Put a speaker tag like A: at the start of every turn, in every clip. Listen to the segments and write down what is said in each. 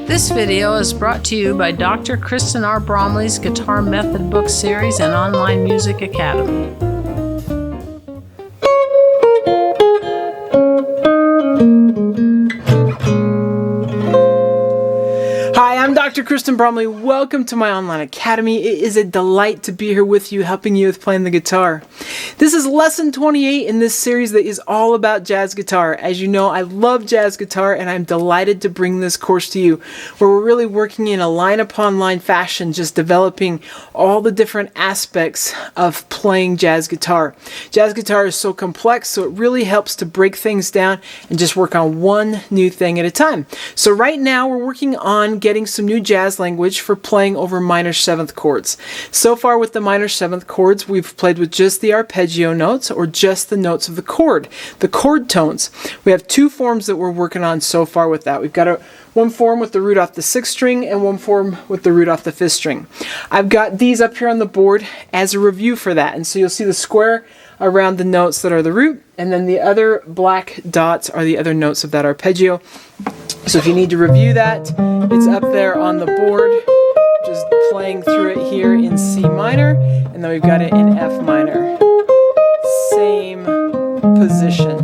A: This video is brought to you by Dr. Kristen R. Bromley's Guitar Method Book Series and Online Music Academy.
B: Hi, I'm Dr. Kristen Bromley. Welcome to my online academy. It is a delight to be here with you, helping you with playing the guitar. This is lesson 28 in this series that is all about jazz guitar. As you know, I love jazz guitar and I'm delighted to bring this course to you, where we're really working in a line upon line fashion, just developing all the different aspects of playing jazz guitar. Jazz guitar is so complex, so it really helps to break things down and just work on one new thing at a time. So right now we're working on getting some new jazz language for playing over minor seventh chords. So far with the minor seventh chords, we've played with just the arpeggio notes or just the notes of the chord tones. We have two forms that we're working on so far with that. We've got one form with the root off the sixth string and one form with the root off the fifth string. I've got these up here on the board as a review for that, and so you'll see the square around the notes that are the root, and then the other black dots are the other notes of that arpeggio. So if you need to review that, it's up there on the board, just playing through it here in C minor, and then we've got it in F minor. Same position.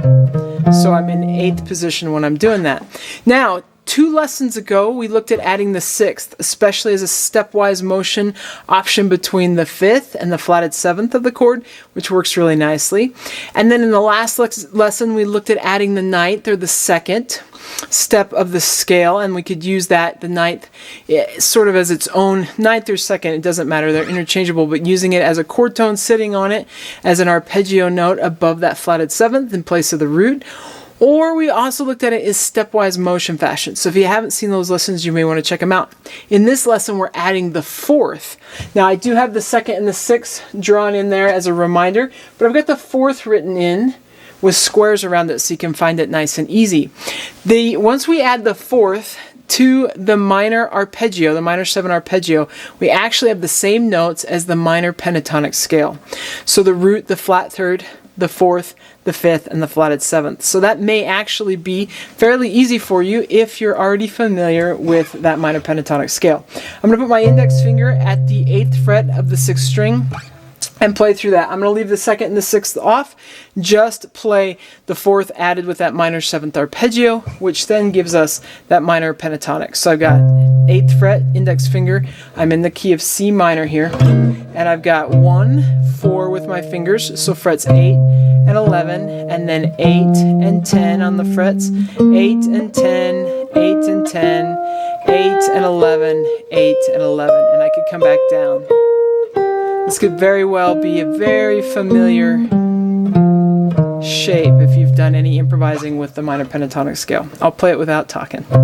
B: So I'm in 8th position when I'm doing that. Now, 2 lessons ago, we looked at adding the 6th, especially as a stepwise motion option between the 5th and the flatted 7th of the chord, which works really nicely. And then in the last lesson, we looked at adding the 9th or the 2nd step of the scale, and we could use that, the 9th, sort of as its own 9th or 2nd, it doesn't matter, they're interchangeable, but using it as a chord tone sitting on it as an arpeggio note above that flatted 7th in place of the root. Or we also looked at it as stepwise motion fashion. So if you haven't seen those lessons, you may want to check them out. In this lesson, we're adding the 4th. Now, I do have the 2nd and the 6th drawn in there as a reminder, but I've got the 4th written in with squares around it so you can find it nice and easy. Once we add the 4th to the minor arpeggio, the minor 7 arpeggio, we actually have the same notes as the minor pentatonic scale. So the root, the flat 3rd, the 4th, the 5th, and the flatted 7th. So that may actually be fairly easy for you if you're already familiar with that minor pentatonic scale. I'm going to put my index finger at the 8th fret of the 6th string and play through that. I'm going to leave the 2nd and the 6th off, just play the 4th added with that minor 7th arpeggio, which then gives us that minor pentatonic. So I've got 8th fret, index finger, I'm in the key of C minor here, and I've got 1, 4 with my fingers, so frets 8 and 11, and then 8 and 10 on the frets, 8 and 10, 8 and 10, 8 and 11, 8 and 11, and I could come back down. This could very well be a very familiar shape if you've done any improvising with the minor pentatonic scale. I'll play it without talking. So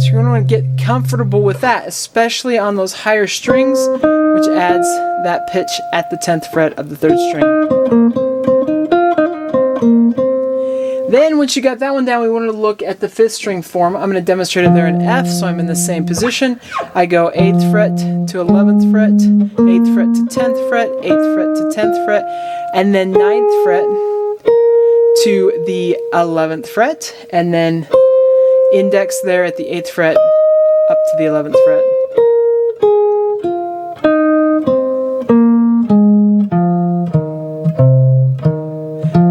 B: you're going to want to get comfortable with that, especially on those higher strings, which adds that pitch at the 10th fret of the 3rd string. Then once you got that one down, we wanted to look at the 5th string form. I'm going to demonstrate it there in F, so I'm in the same position. I go 8th fret to 11th fret, 8th fret to 10th fret, 8th fret to 10th fret, and then 9th fret to the 11th fret, and then index there at the 8th fret up to the 11th fret.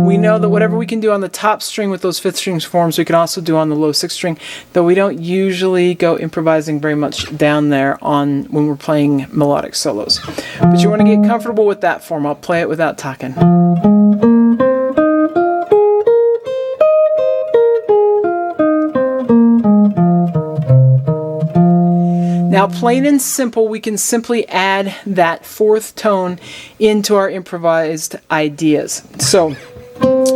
B: We know that whatever we can do on the top string with those 5th string forms, we can also do on the low 6th string, though we don't usually go improvising very much down there when we're playing melodic solos. But you want to get comfortable with that form. I'll play it without talking. Now, plain and simple, we can simply add that 4th tone into our improvised ideas. So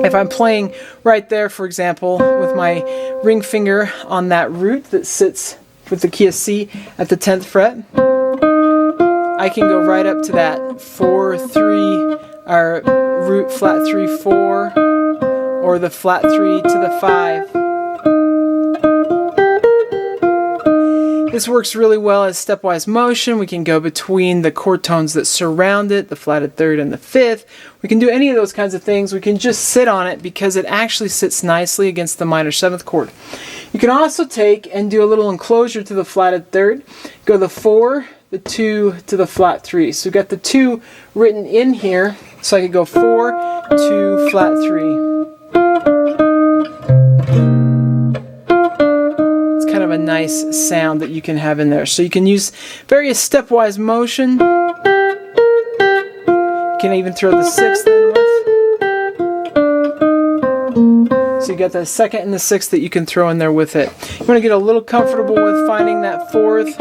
B: if I'm playing right there, for example, with my ring finger on that root that sits with the key of C at the 10th fret, I can go right up to that 4, 3, or root flat 3, 4, or the flat 3 to the 5. This works really well as stepwise motion. We can go between the chord tones that surround it, the flatted third and the fifth. We can do any of those kinds of things. We can just sit on it because it actually sits nicely against the minor seventh chord. You can also take and do a little enclosure to the flatted third. Go the 4, the 2 to the flat 3. So we've got the 2 written in here. So I could go 4, 2, flat 3. Kind of a nice sound that you can have in there. So you can use various stepwise motion. You can even throw the 6th in with. So you got the 2nd and the 6th that you can throw in there with it. You want to get a little comfortable with finding that 4th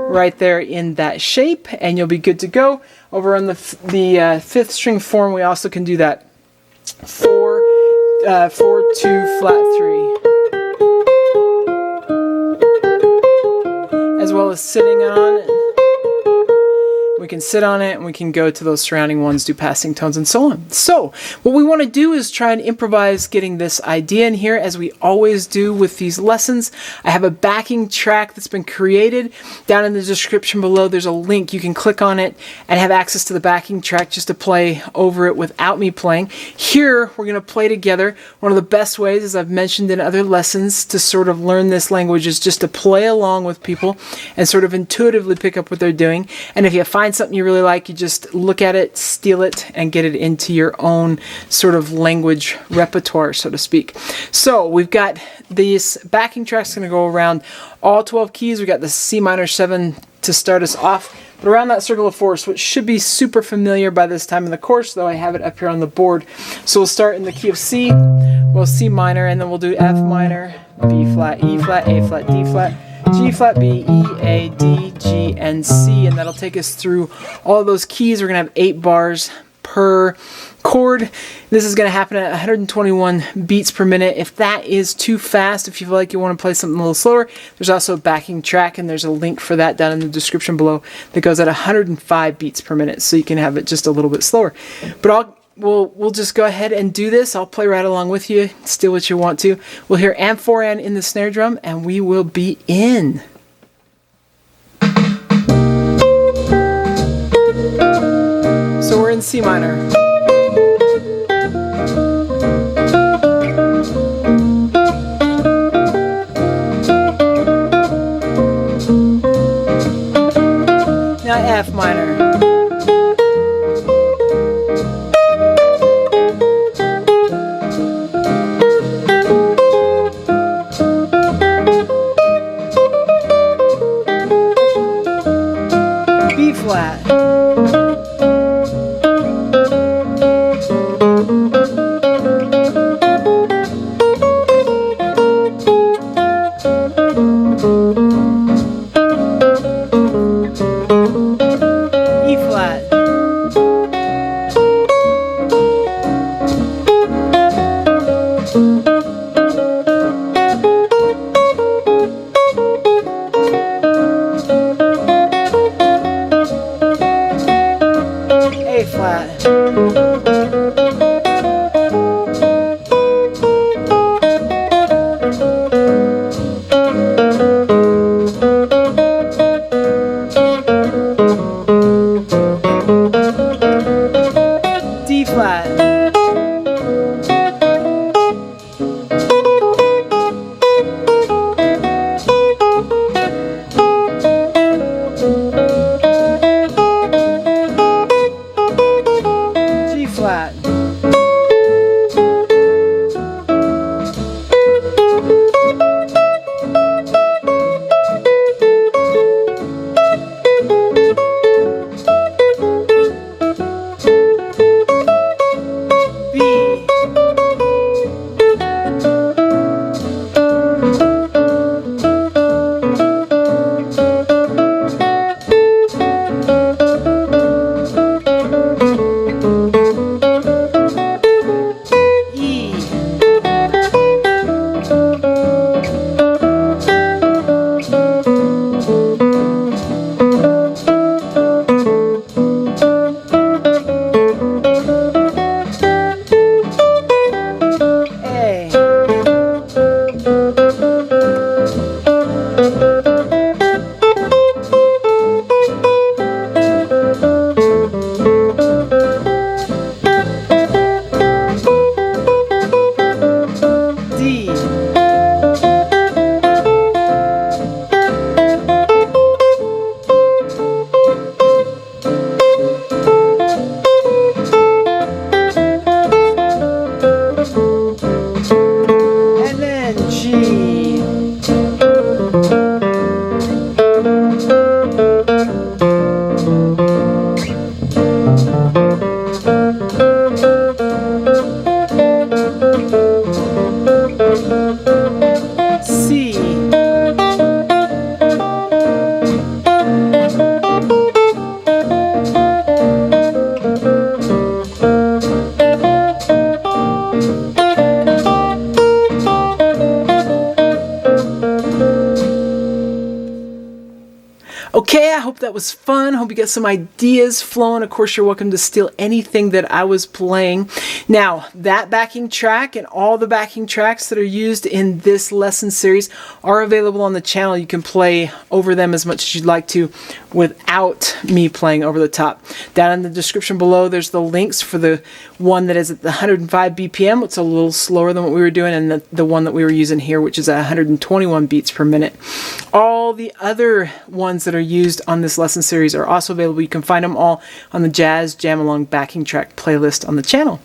B: right there in that shape, and you'll be good to go. Over on the 5th string form, we also can do that 4, 4, 2, flat 3. As well as sitting on it. We can sit on it and we can go to those surrounding ones, do passing tones and so on. So what we want to do is try and improvise getting this idea in here, as we always do with these lessons. I have a backing track that's been created. Down in the description below there's a link. You can click on it and have access to the backing track just to play over it without me playing. Here we're going to play together. One of the best ways, as I've mentioned in other lessons, to sort of learn this language is just to play along with people and sort of intuitively pick up what they're doing. And if you find something you really like, you just look at it, steal it, and get it into your own sort of language repertoire, so to speak. So we've got this backing track's going to go around all 12 keys. We've got the C minor 7 to start us off, but around that circle of 4, so it should be super familiar by this time in the course, though I have it up here on the board. So we'll start in the key of C, we'll C minor, and then we'll do F minor, B flat, E flat, A flat, D flat, G flat, B, E, A, D, G, and C, and that'll take us through all those keys. We're going to have 8 bars per chord. This is going to happen at 121 beats per minute. If that is too fast, if you feel like you want to play something a little slower, there's also a backing track, and there's a link for that down in the description below that goes at 105 beats per minute, so you can have it just a little bit slower. But we'll just go ahead and do this. I'll play right along with you, steal what you want to. We'll hear amphoran in the snare drum, and we will be in. So we're in C minor. Now F minor. B flat. E flat. A flat. D flat. G that was fun. Hope you got some ideas flowing. Of course, you're welcome to steal anything that I was playing. Now, that backing track and all the backing tracks that are used in this lesson series are available on the channel. You can play over them as much as you'd like to without me playing over the top. Down in the description below, there's the links for the one that is at the 105 BPM. It's a little slower than what we were doing, and the one that we were using here, which is at 121 beats per minute. All the other ones that are used on this lesson series are also available. You can find them all on the Jazz Jam Along backing track playlist on the channel.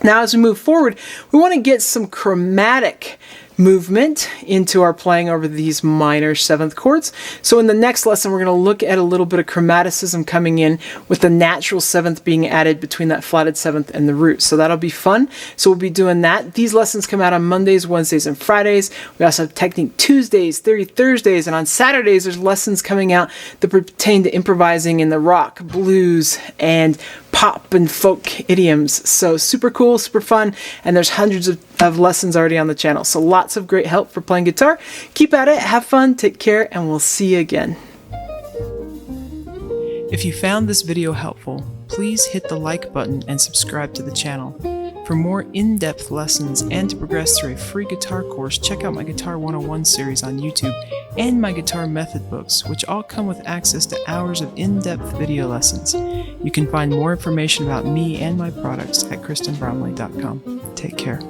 B: Now, as we move forward, we want to get some chromatic movement into our playing over these minor seventh chords. So in the next lesson, we're going to look at a little bit of chromaticism coming in with the natural seventh being added between that flatted seventh and the root. So that'll be fun. So we'll be doing that. These lessons come out on Mondays, Wednesdays, and Fridays. We also have Technique Tuesdays, Theory Thursdays, and on Saturdays, there's lessons coming out that pertain to improvising in the rock, blues, and pop and folk idioms. So super cool, super fun, and there's hundreds of lessons already on the channel. So lots of great help for playing guitar. Keep at it, have fun, take care, and we'll see you again. If you found this video helpful, please hit the like button and subscribe to the channel. For more in-depth lessons and to progress through a free guitar course, check out my Guitar 101 series on YouTube and my guitar method books, which all come with access to hours of in-depth video lessons. You can find more information about me and my products at KristenBromley.com. Take care.